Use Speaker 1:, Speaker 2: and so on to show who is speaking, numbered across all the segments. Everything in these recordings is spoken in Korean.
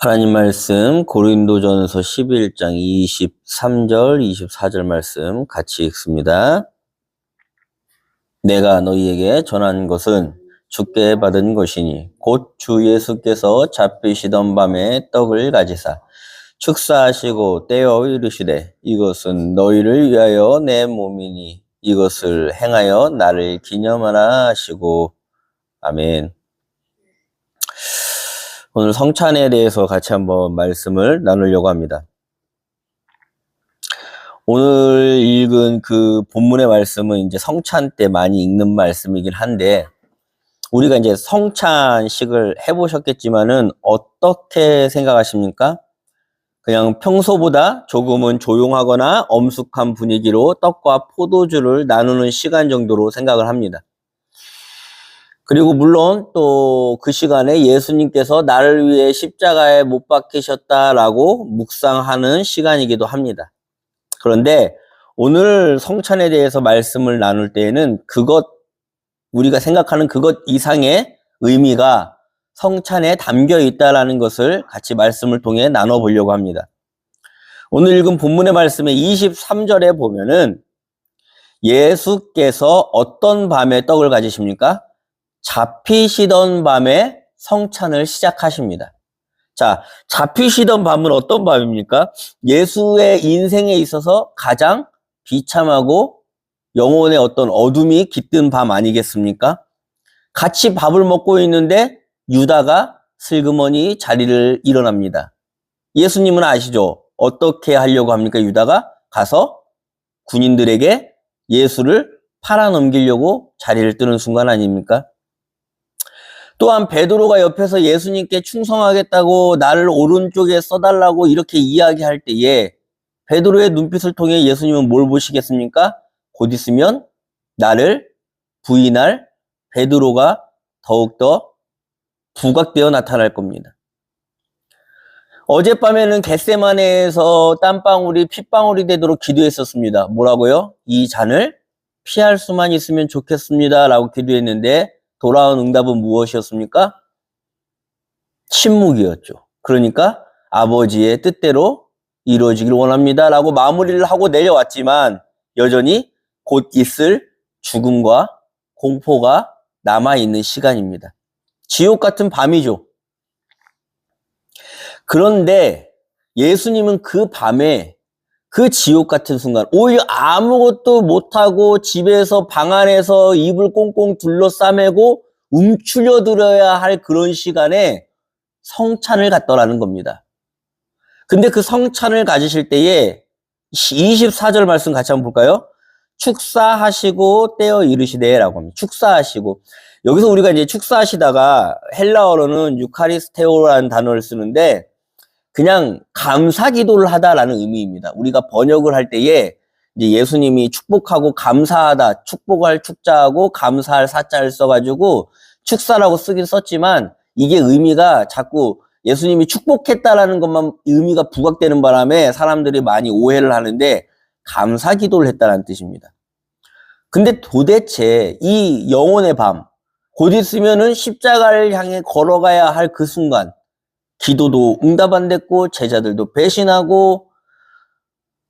Speaker 1: 하나님 말씀 고린도전서 11장 23절 24절 말씀 같이 읽습니다. 내가 너희에게 전한 것은 주께 받은 것이니 곧 주 예수께서 잡히시던 밤에 떡을 가지사 축사하시고 떼어 이르시되 이것은 너희를 위하여 내 몸이니 이것을 행하여 나를 기념하라 하시고. 아멘. 오늘 성찬에 대해서 같이 한번 말씀을 나누려고 합니다. 오늘 읽은 그 본문의 말씀은 이제 성찬 때 많이 읽는 말씀이긴 한데, 우리가 이제 성찬식을 해보셨겠지만은 어떻게 생각하십니까? 그냥 평소보다 조금은 조용하거나 엄숙한 분위기로 떡과 포도주를 나누는 시간 정도로 생각을 합니다. 그리고 물론 또 그 시간에 예수님께서 나를 위해 십자가에 못 박히셨다라고 묵상하는 시간이기도 합니다. 그런데 오늘 성찬에 대해서 말씀을 나눌 때에는 우리가 생각하는 그것 이상의 의미가 성찬에 담겨 있다라는 것을 같이 말씀을 통해 나눠보려고 합니다. 오늘 읽은 본문의 말씀의 23절에 보면은 예수께서 어떤 밤에 떡을 가지십니까? 잡히시던 밤에 성찬을 시작하십니다. 자, 잡히시던 밤은 어떤 밤입니까? 예수의 인생에 있어서 가장 비참하고 영혼의 어떤 어둠이 깃든 밤 아니겠습니까? 같이 밥을 먹고 있는데 유다가 슬그머니 자리를 일어납니다. 예수님은 아시죠? 어떻게 하려고 합니까? 유다가 가서 군인들에게 예수를 팔아넘기려고 자리를 뜨는 순간 아닙니까? 또한 베드로가 옆에서 예수님께 충성하겠다고 나를 오른쪽에 써달라고 이렇게 이야기할 때에 베드로의 눈빛을 통해 예수님은 뭘 보시겠습니까? 곧 있으면 나를 부인할 베드로가 더욱더 부각되어 나타날 겁니다. 어젯밤에는 겟세마네에서 땀방울이 핏방울이 되도록 기도했었습니다. 뭐라고요? 이 잔을 피할 수만 있으면 좋겠습니다 라고 기도했는데 돌아온 응답은 무엇이었습니까? 침묵이었죠. 그러니까 아버지의 뜻대로 이루어지길 원합니다 라고 마무리를 하고 내려왔지만 여전히 곧 있을 죽음과 공포가 남아있는 시간입니다. 지옥 같은 밤이죠. 그런데 예수님은 그 밤에 그 지옥 같은 순간 오히려 아무것도 못하고 집에서 방 안에서 이불 꽁꽁 둘러싸매고 움츠려들어야 할 그런 시간에 성찬을 갖더라는 겁니다. 근데 그 성찬을 가지실 때에 24절 말씀 같이 한번 볼까요? 축사하시고 떼어 이르시되 라고 합니다. 축사하시고. 여기서 우리가 이제 축사하시다가 헬라어로는 유카리스테오라는 단어를 쓰는데 그냥 감사 기도를 하다라는 의미입니다. 우리가 번역을 할 때에 이제 예수님이 축복하고 감사하다, 축복할 축자하고 감사할 사자를 써가지고 축사라고 쓰긴 썼지만 이게 의미가 자꾸 예수님이 축복했다라는 것만 의미가 부각되는 바람에 사람들이 많이 오해를 하는데 감사 기도를 했다라는 뜻입니다. 근데 도대체 이 영혼의 밤, 곧 있으면은 십자가를 향해 걸어가야 할 그 순간, 기도도 응답 안 됐고 제자들도 배신하고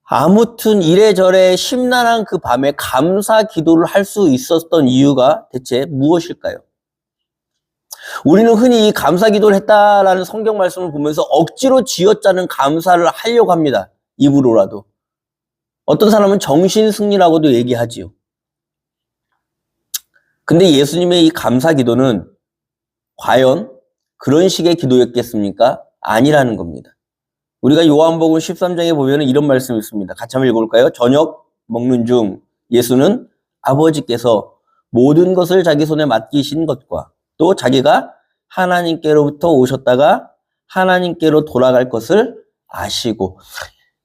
Speaker 1: 아무튼 이래저래 심란한 그 밤에 감사 기도를 할 수 있었던 이유가 대체 무엇일까요? 우리는 흔히 이 감사 기도를 했다라는 성경 말씀을 보면서 억지로 쥐어짜는 감사를 하려고 합니다. 입으로라도. 어떤 사람은 정신승리라고도 얘기하지요. 근데 예수님의 이 감사 기도는 과연 그런 식의 기도였겠습니까? 아니라는 겁니다. 우리가 요한복음 13장에 보면 이런 말씀이 있습니다. 같이 한번 읽어볼까요? 저녁 먹는 중 예수는 아버지께서 모든 것을 자기 손에 맡기신 것과 또 자기가 하나님께로부터 오셨다가 하나님께로 돌아갈 것을 아시고,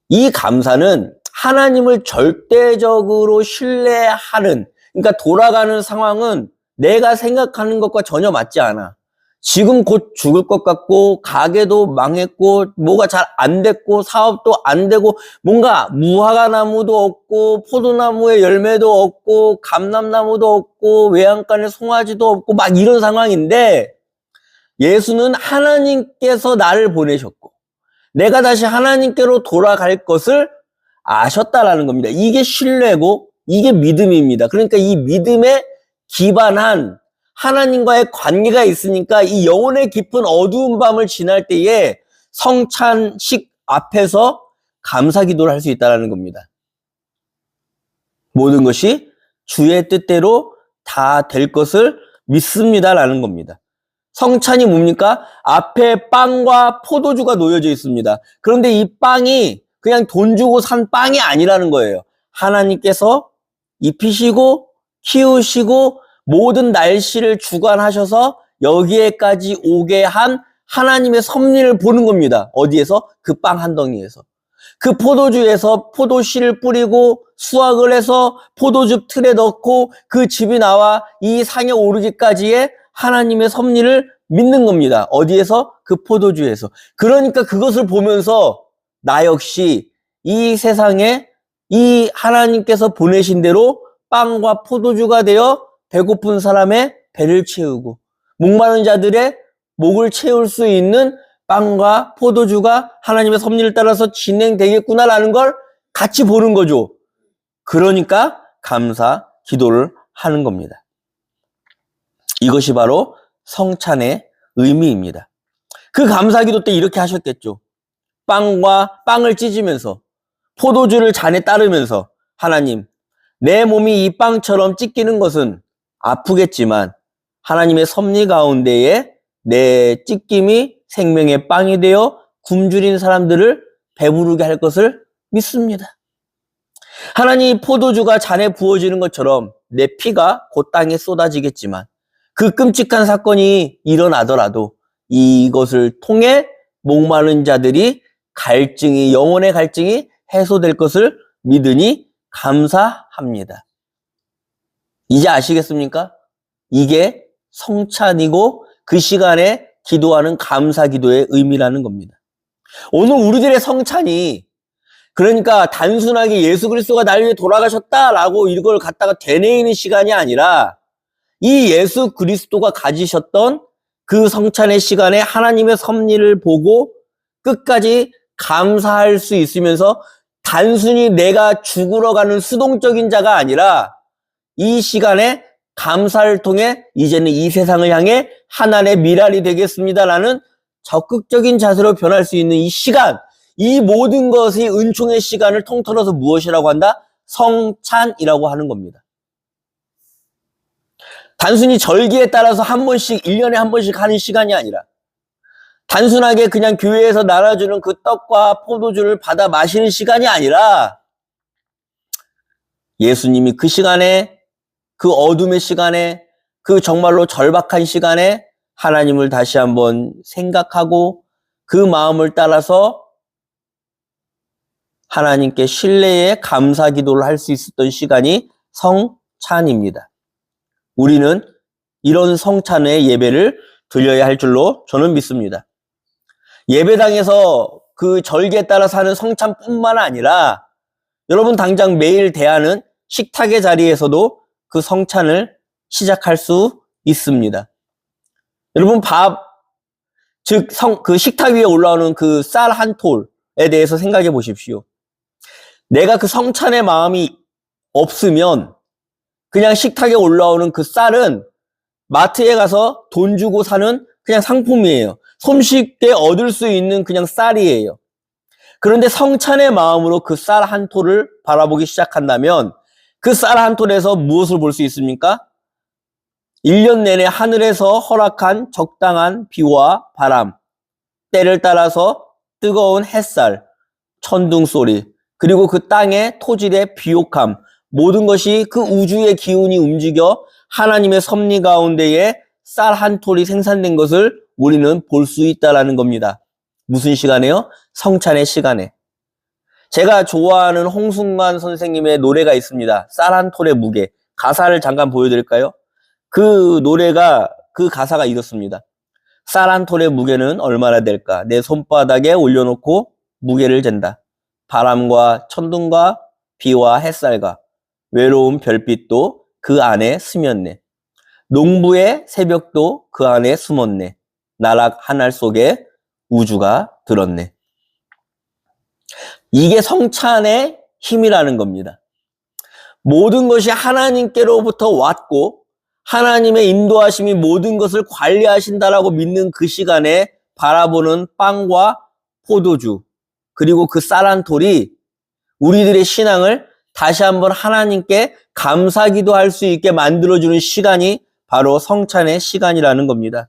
Speaker 1: 이 감사는 하나님을 절대적으로 신뢰하는, 그러니까 돌아가는 상황은 내가 생각하는 것과 전혀 맞지 않아. 지금 곧 죽을 것 같고 가게도 망했고 뭐가 잘 안 됐고 사업도 안 되고 뭔가 무화과 나무도 없고 포도나무에 열매도 없고 감람나무도 없고 외양간에 송아지도 없고 막 이런 상황인데 예수는 하나님께서 나를 보내셨고 내가 다시 하나님께로 돌아갈 것을 아셨다라는 겁니다. 이게 신뢰고 이게 믿음입니다. 그러니까 이 믿음에 기반한 하나님과의 관계가 있으니까 이 영혼의 깊은 어두운 밤을 지날 때에 성찬식 앞에서 감사 기도를 할 수 있다는 겁니다. 모든 것이 주의 뜻대로 다 될 것을 믿습니다라는 겁니다. 성찬이 뭡니까? 앞에 빵과 포도주가 놓여져 있습니다. 그런데 이 빵이 그냥 돈 주고 산 빵이 아니라는 거예요. 하나님께서 입히시고 키우시고 모든 날씨를 주관하셔서 여기에까지 오게 한 하나님의 섭리를 보는 겁니다. 어디에서? 그 빵 한 덩이에서. 그 포도주에서 포도씨를 뿌리고 수확을 해서 포도즙 틀에 넣고 그 즙이 나와 이 상에 오르기까지의 하나님의 섭리를 믿는 겁니다. 어디에서? 그 포도주에서. 그러니까 그것을 보면서 나 역시 이 세상에 이 하나님께서 보내신 대로 빵과 포도주가 되어 배고픈 사람의 배를 채우고 목마른 자들의 목을 채울 수 있는 빵과 포도주가 하나님의 섭리를 따라서 진행되겠구나라는 걸 같이 보는 거죠. 그러니까 감사 기도를 하는 겁니다. 이것이 바로 성찬의 의미입니다. 그 감사 기도 때 이렇게 하셨겠죠. 빵을 찢으면서 포도주를 잔에 따르면서 하나님, 내 몸이 이 빵처럼 찢기는 것은 아프겠지만 하나님의 섭리 가운데에 내 찢김이 생명의 빵이 되어 굶주린 사람들을 배부르게 할 것을 믿습니다. 하나님, 포도주가 잔에 부어지는 것처럼 내 피가 곧 땅에 쏟아지겠지만 그 끔찍한 사건이 일어나더라도 이것을 통해 목마른 자들이 영혼의 갈증이 해소될 것을 믿으니 감사합니다. 이제 아시겠습니까? 이게 성찬이고 그 시간에 기도하는 감사 기도의 의미라는 겁니다. 오늘 우리들의 성찬이 그러니까 단순하게 예수 그리스도가 날 위해 돌아가셨다라고 이걸 갖다가 되뇌이는 시간이 아니라 이 예수 그리스도가 가지셨던 그 성찬의 시간에 하나님의 섭리를 보고 끝까지 감사할 수 있으면서 단순히 내가 죽으러 가는 수동적인 자가 아니라 이 시간에 감사를 통해 이제는 이 세상을 향해 하나님의 미랄이 되겠습니다라는 적극적인 자세로 변할 수 있는 이 시간, 이 모든 것이 은총의 시간을 통틀어서 무엇이라고 한다? 성찬이라고 하는 겁니다. 단순히 절기에 따라서 한 번씩, 1년에 한 번씩 하는 시간이 아니라 단순하게 그냥 교회에서 나눠주는 그 떡과 포도주를 받아 마시는 시간이 아니라 예수님이 그 시간에, 그 어둠의 시간에, 그 정말로 절박한 시간에 하나님을 다시 한번 생각하고 그 마음을 따라서 하나님께 신뢰의 감사 기도를 할 수 있었던 시간이 성찬입니다. 우리는 이런 성찬의 예배를 드려야 할 줄로 저는 믿습니다. 예배당에서 그 절기에 따라서 하는 성찬뿐만 아니라 여러분 당장 매일 대하는 식탁의 자리에서도 그 성찬을 시작할 수 있습니다. 여러분 그 식탁 위에 올라오는 그 쌀 한 톨에 대해서 생각해 보십시오. 내가 그 성찬의 마음이 없으면 그냥 식탁에 올라오는 그 쌀은 마트에 가서 돈 주고 사는 그냥 상품이에요. 손쉽게 얻을 수 있는 그냥 쌀이에요. 그런데 성찬의 마음으로 그 쌀 한 톨을 바라보기 시작한다면 그 쌀 한 톨에서 무엇을 볼 수 있습니까? 1년 내내 하늘에서 허락한 적당한 비와 바람, 때를 따라서 뜨거운 햇살, 천둥 소리, 그리고 그 땅의 토질의 비옥함, 모든 것이 그 우주의 기운이 움직여 하나님의 섭리 가운데에 쌀 한 톨이 생산된 것을 우리는 볼 수 있다라는 겁니다. 무슨 시간에요? 성찬의 시간에. 제가 좋아하는 홍순관 선생님의 노래가 있습니다. 쌀 한 톨의 무게. 가사를 잠깐 보여드릴까요? 그 노래가, 그 가사가 이렇습니다. 쌀 한 톨의 무게는 얼마나 될까? 내 손바닥에 올려놓고 무게를 잰다. 바람과 천둥과 비와 햇살과 외로운 별빛도 그 안에 스면네. 농부의 새벽도 그 안에 숨었네. 나락 하늘 속에 우주가 들었네. 이게 성찬의 힘이라는 겁니다. 모든 것이 하나님께로부터 왔고 하나님의 인도하심이 모든 것을 관리하신다라고 믿는 그 시간에 바라보는 빵과 포도주 그리고 그 쌀한톨이 우리들의 신앙을 다시 한번 하나님께 감사기도할 수 있게 만들어주는 시간이 바로 성찬의 시간이라는 겁니다.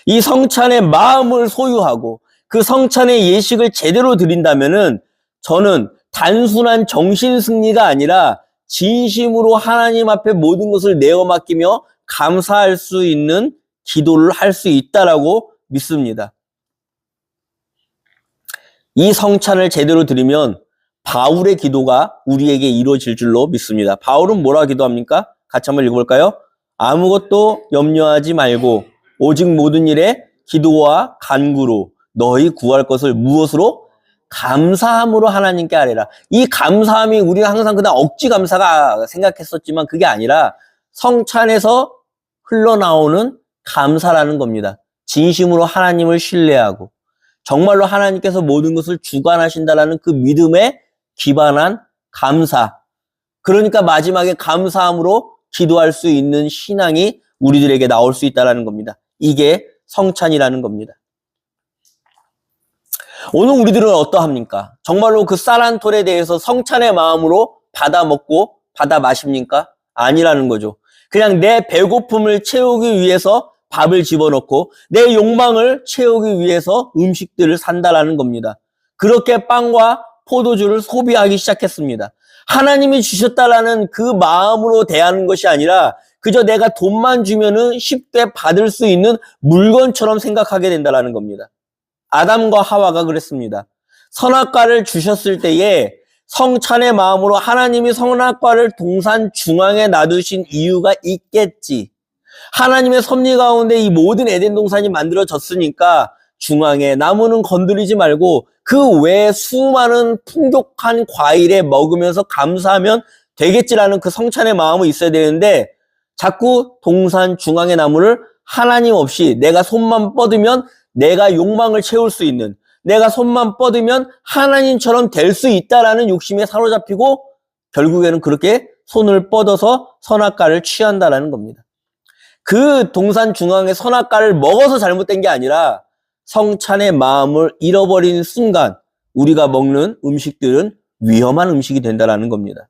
Speaker 1: 이 성찬의 마음을 소유하고 그 성찬의 예식을 제대로 드린다면은 저는 단순한 정신승리가 아니라 진심으로 하나님 앞에 모든 것을 내어 맡기며 감사할 수 있는 기도를 할 수 있다라고 믿습니다. 이 성찬을 제대로 드리면 바울의 기도가 우리에게 이루어질 줄로 믿습니다. 바울은 뭐라 기도합니까? 같이 한번 읽어볼까요? 아무것도 염려하지 말고 오직 모든 일에 기도와 간구로 너희 구할 것을 무엇으로? 감사함으로 하나님께 아뢰라. 이 감사함이 우리가 항상 그냥 억지 감사가 생각했었지만 그게 아니라 성찬에서 흘러나오는 감사라는 겁니다. 진심으로 하나님을 신뢰하고 정말로 하나님께서 모든 것을 주관하신다라는 그 믿음에 기반한 감사. 그러니까 마지막에 감사함으로 기도할 수 있는 신앙이 우리들에게 나올 수 있다는 겁니다. 이게 성찬이라는 겁니다. 오늘 우리들은 어떠합니까? 정말로 그 쌀한톨에 대해서 성찬의 마음으로 받아 먹고 받아 마십니까? 아니라는 거죠. 그냥 내 배고픔을 채우기 위해서 밥을 집어넣고 내 욕망을 채우기 위해서 음식들을 산다라는 겁니다. 그렇게 빵과 포도주를 소비하기 시작했습니다. 하나님이 주셨다라는 그 마음으로 대하는 것이 아니라 그저 내가 돈만 주면은 쉽게 받을 수 있는 물건처럼 생각하게 된다라는 겁니다. 아담과 하와가 그랬습니다. 선악과를 주셨을 때에 성찬의 마음으로 하나님이 선악과를 동산 중앙에 놔두신 이유가 있겠지. 하나님의 섭리 가운데 이 모든 에덴 동산이 만들어졌으니까 중앙에 나무는 건드리지 말고 그 외에 수많은 풍족한 과일에 먹으면서 감사하면 되겠지라는 그 성찬의 마음이 있어야 되는데 자꾸 동산 중앙의 나무를 하나님 없이 내가 손만 뻗으면 내가 욕망을 채울 수 있는, 내가 손만 뻗으면 하나님처럼 될 수 있다라는 욕심에 사로잡히고 결국에는 그렇게 손을 뻗어서 선악과를 취한다라는 겁니다. 그 동산 중앙의 선악과를 먹어서 잘못된 게 아니라 성찬의 마음을 잃어버린 순간 우리가 먹는 음식들은 위험한 음식이 된다라는 겁니다.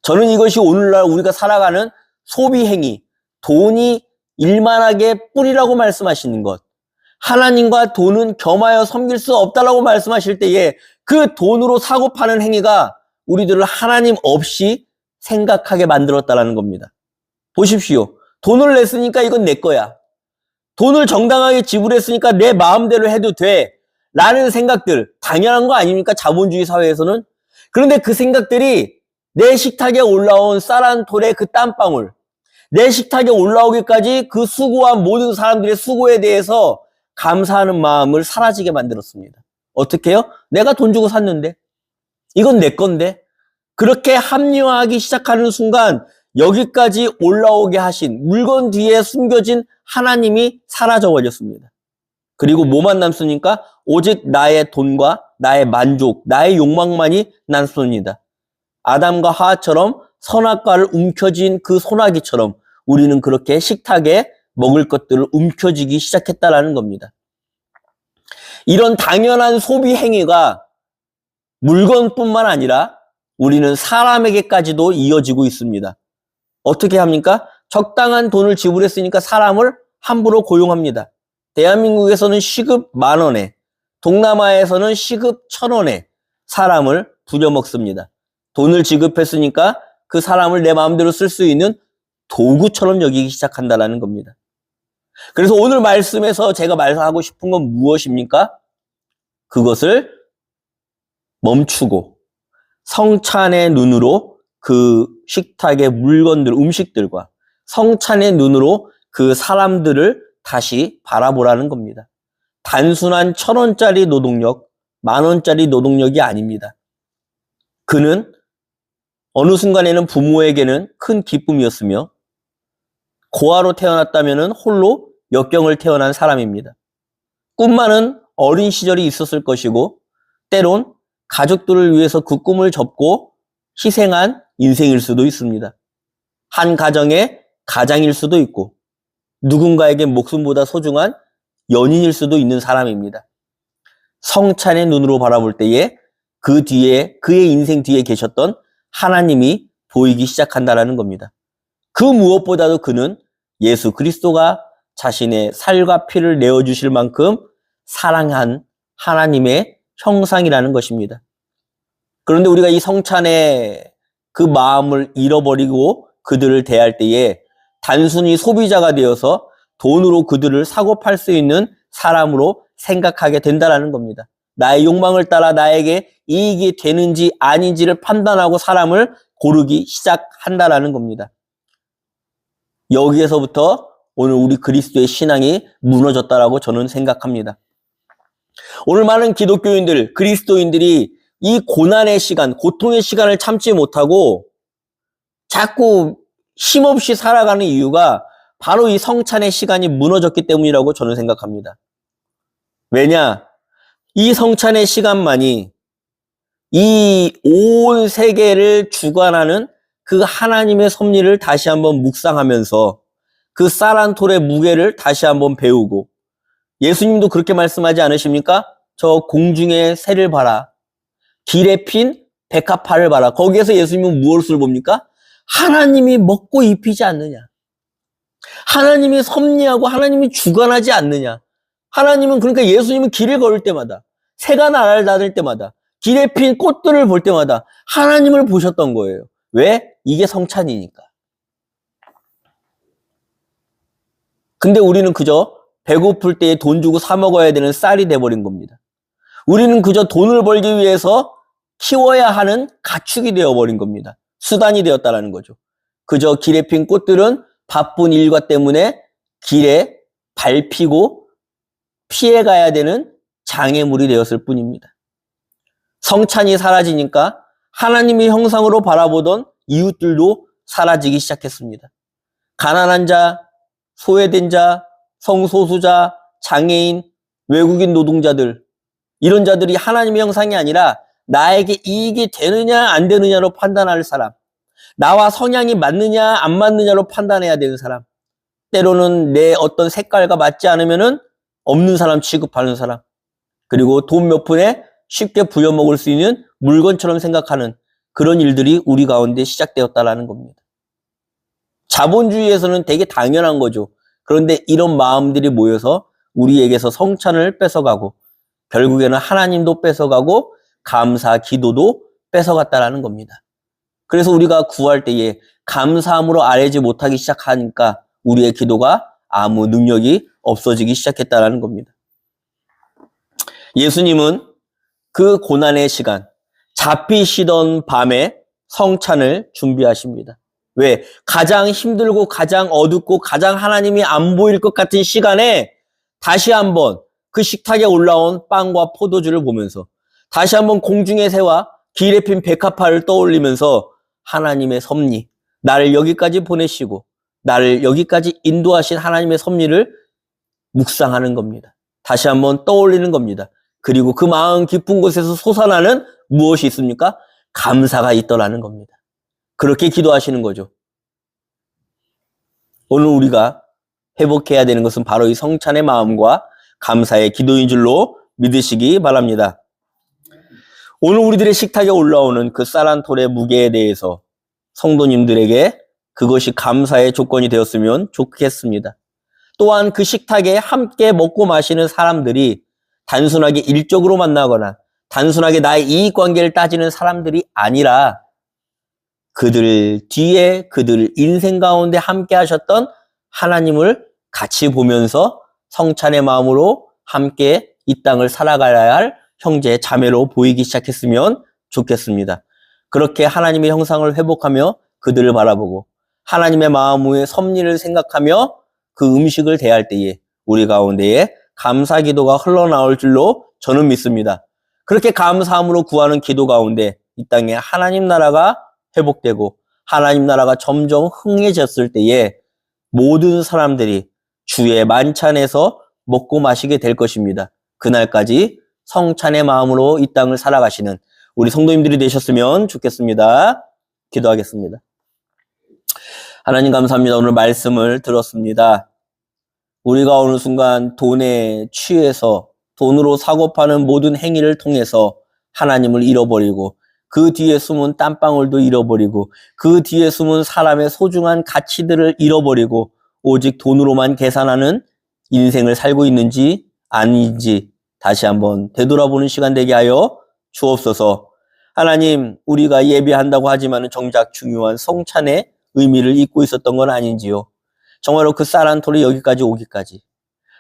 Speaker 1: 저는 이것이 오늘날 우리가 살아가는 소비 행위, 돈이 일만하게 뿌리라고 말씀하시는 것, 하나님과 돈은 겸하여 섬길 수 없다라고 말씀하실 때에 그 돈으로 사고 파는 행위가 우리들을 하나님 없이 생각하게 만들었다라는 겁니다. 보십시오. 돈을 냈으니까 이건 내 거야. 돈을 정당하게 지불했으니까 내 마음대로 해도 돼. 라는 생각들, 당연한 거 아닙니까? 자본주의 사회에서는. 그런데 그 생각들이 내 식탁에 올라온 쌀한톨의 그 땀방울, 내 식탁에 올라오기까지 그 수고한 모든 사람들의 수고에 대해서 감사하는 마음을 사라지게 만들었습니다. 어떻게 해요? 내가 돈 주고 샀는데 이건 내 건데 그렇게 합리화하기 시작하는 순간 여기까지 올라오게 하신 물건 뒤에 숨겨진 하나님이 사라져버렸습니다. 그리고 뭐만 남습니까? 오직 나의 돈과 나의 만족, 나의 욕망만이 남습니다. 아담과 하와처럼 선악과를 움켜쥔 그 소나기처럼 우리는 그렇게 식탁에 먹을 것들을 움켜쥐기 시작했다라는 겁니다. 이런 당연한 소비 행위가 물건뿐만 아니라 우리는 사람에게까지도 이어지고 있습니다. 어떻게 합니까? 적당한 돈을 지불했으니까 사람을 함부로 고용합니다. 대한민국에서는 시급 10,000원에, 동남아에서는 시급 1,000원에 사람을 부려먹습니다. 돈을 지급했으니까 그 사람을 내 마음대로 쓸 수 있는 도구처럼 여기기 시작한다는 겁니다. 그래서 오늘 말씀에서 제가 말하고 싶은 건 무엇입니까? 그것을 멈추고 성찬의 눈으로 그 식탁의 물건들, 음식들과 성찬의 눈으로 그 사람들을 다시 바라보라는 겁니다. 단순한 1,000원짜리 노동력, 10,000원짜리 노동력이 아닙니다. 그는 어느 순간에는 부모에게는 큰 기쁨이었으며 고아로 태어났다면 홀로 역경을 태어난 사람입니다. 꿈 많은 어린 시절이 있었을 것이고 때론 가족들을 위해서 그 꿈을 접고 희생한 인생일 수도 있습니다. 한 가정의 가장일 수도 있고 누군가에게 목숨보다 소중한 연인일 수도 있는 사람입니다. 성찬의 눈으로 바라볼 때에 그 뒤에 그의 인생 뒤에 계셨던 하나님이 보이기 시작한다라는 겁니다. 그 무엇보다도 그는 예수 그리스도가 자신의 살과 피를 내어주실 만큼 사랑한 하나님의 형상이라는 것입니다. 그런데 우리가 이 성찬의 그 마음을 잃어버리고 그들을 대할 때에 단순히 소비자가 되어서 돈으로 그들을 사고 팔 수 있는 사람으로 생각하게 된다는 겁니다. 나의 욕망을 따라 나에게 이익이 되는지 아닌지를 판단하고 사람을 고르기 시작한다는 겁니다. 여기에서부터 오늘 우리 그리스도의 신앙이 무너졌다라고 저는 생각합니다. 오늘 많은 기독교인들, 그리스도인들이 이 고난의 시간, 고통의 시간을 참지 못하고 자꾸 힘없이 살아가는 이유가 바로 이 성찬의 시간이 무너졌기 때문이라고 저는 생각합니다. 왜냐? 이 성찬의 시간만이 이 온 세계를 주관하는 그 하나님의 섭리를 다시 한번 묵상하면서 그 쌀한톨의 무게를 다시 한번 배우고, 예수님도 그렇게 말씀하지 않으십니까? 저 공중의 새를 봐라. 길에 핀 백합화를 봐라. 거기에서 예수님은 무엇을 봅니까? 하나님이 먹고 입히지 않느냐. 하나님이 섭리하고 하나님이 주관하지 않느냐. 하나님은, 그러니까 예수님은 길을 걸을 때마다, 새가 날아를 다닐 때마다, 길에 핀 꽃들을 볼 때마다 하나님을 보셨던 거예요. 왜? 이게 성찬이니까. 근데 우리는 그저 배고플 때에 돈 주고 사 먹어야 되는 쌀이 돼버린 겁니다. 우리는 그저 돈을 벌기 위해서 키워야 하는 가축이 되어버린 겁니다. 수단이 되었다라는 거죠. 그저 길에 핀 꽃들은 바쁜 일과 때문에 길에 밟히고 피해가야 되는 장애물이 되었을 뿐입니다. 성찬이 사라지니까 하나님의 형상으로 바라보던 이웃들도 사라지기 시작했습니다. 가난한 자, 소외된 자, 성소수자, 장애인, 외국인 노동자들, 이런 자들이 하나님의 형상이 아니라 나에게 이익이 되느냐 안 되느냐로 판단할 사람, 나와 성향이 맞느냐 안 맞느냐로 판단해야 되는 사람, 때로는 내 어떤 색깔과 맞지 않으면은 없는 사람 취급하는 사람, 그리고 돈 몇 푼에 쉽게 부려먹을 수 있는 물건처럼 생각하는 그런 일들이 우리 가운데 시작되었다라는 겁니다. 자본주의에서는 되게 당연한 거죠. 그런데 이런 마음들이 모여서 우리에게서 성찬을 뺏어가고 결국에는 하나님도 뺏어가고 감사 기도도 뺏어갔다라는 겁니다. 그래서 우리가 구할 때에 감사함으로 아뢰지 못하기 시작하니까 우리의 기도가 아무 능력이 없어지기 시작했다라는 겁니다. 예수님은 그 고난의 시간, 잡히시던 밤에 성찬을 준비하십니다. 왜? 가장 힘들고 가장 어둡고 가장 하나님이 안 보일 것 같은 시간에 다시 한번 그 식탁에 올라온 빵과 포도주를 보면서 다시 한번 공중의 새와 길에 핀 백합화를 떠올리면서 하나님의 섭리, 나를 여기까지 보내시고 나를 여기까지 인도하신 하나님의 섭리를 묵상하는 겁니다. 다시 한번 떠올리는 겁니다. 그리고 그 마음 깊은 곳에서 솟아나는 무엇이 있습니까? 감사가 있더라는 겁니다. 그렇게 기도하시는 거죠. 오늘 우리가 회복해야 되는 것은 바로 이 성찬의 마음과 감사의 기도인 줄로 믿으시기 바랍니다. 오늘 우리들의 식탁에 올라오는 그 쌀 한 톨의 무게에 대해서 성도님들에게 그것이 감사의 조건이 되었으면 좋겠습니다. 또한 그 식탁에 함께 먹고 마시는 사람들이 단순하게 일적으로 만나거나 단순하게 나의 이익관계를 따지는 사람들이 아니라 그들 뒤에 그들 인생 가운데 함께 하셨던 하나님을 같이 보면서 성찬의 마음으로 함께 이 땅을 살아가야 할 형제 자매로 보이기 시작했으면 좋겠습니다. 그렇게 하나님의 형상을 회복하며 그들을 바라보고 하나님의 마음의 섭리를 생각하며 그 음식을 대할 때에 우리 가운데에 감사 기도가 흘러나올 줄로 저는 믿습니다. 그렇게 감사함으로 구하는 기도 가운데 이 땅에 하나님 나라가 회복되고 하나님 나라가 점점 흥해졌을 때에 모든 사람들이 주의 만찬에서 먹고 마시게 될 것입니다. 그날까지 성찬의 마음으로 이 땅을 살아가시는 우리 성도님들이 되셨으면 좋겠습니다. 기도하겠습니다. 하나님 감사합니다. 오늘 말씀을 들었습니다. 우리가 어느 순간 돈에 취해서 돈으로 사고 파는 모든 행위를 통해서 하나님을 잃어버리고 그 뒤에 숨은 땀방울도 잃어버리고 그 뒤에 숨은 사람의 소중한 가치들을 잃어버리고 오직 돈으로만 계산하는 인생을 살고 있는지 아닌지 다시 한번 되돌아보는 시간 되게 하여 주옵소서. 하나님, 우리가 예배한다고 하지만 정작 중요한 성찬의 의미를 잊고 있었던 건 아닌지요. 정말로 그 쌀 한 톨이 여기까지 오기까지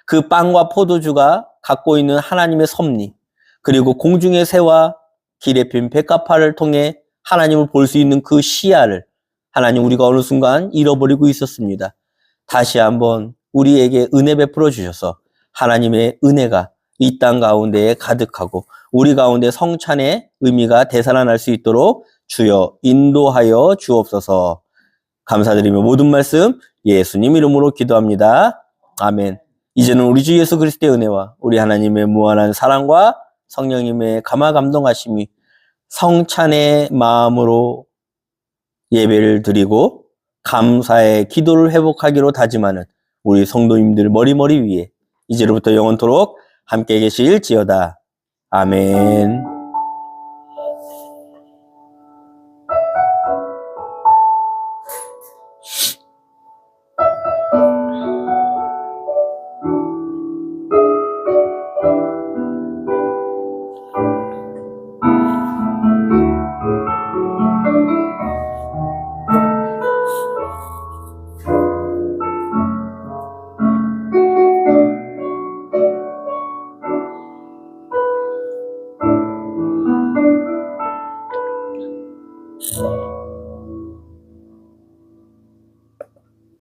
Speaker 1: 그 빵과 포도주가 갖고 있는 하나님의 섭리, 그리고 공중의 새와 길에 핀 백합화를 통해 하나님을 볼 수 있는 그 시야를 하나님 우리가 어느 순간 잃어버리고 있었습니다. 다시 한번 우리에게 은혜 베풀어 주셔서 하나님의 은혜가 이 땅 가운데에 가득하고 우리 가운데 성찬의 의미가 되살아날 수 있도록 주여 인도하여 주옵소서. 감사드리며 모든 말씀 예수님 이름으로 기도합니다. 아멘. 이제는 우리 주 예수 그리스도의 은혜와 우리 하나님의 무한한 사랑과 성령님의 감화 감동하심이 성찬의 마음으로 예배를 드리고 감사의 기도를 회복하기로 다짐하는 우리 성도님들 머리머리 위에 이제로부터 영원토록 함께 계실지어다. 아멘.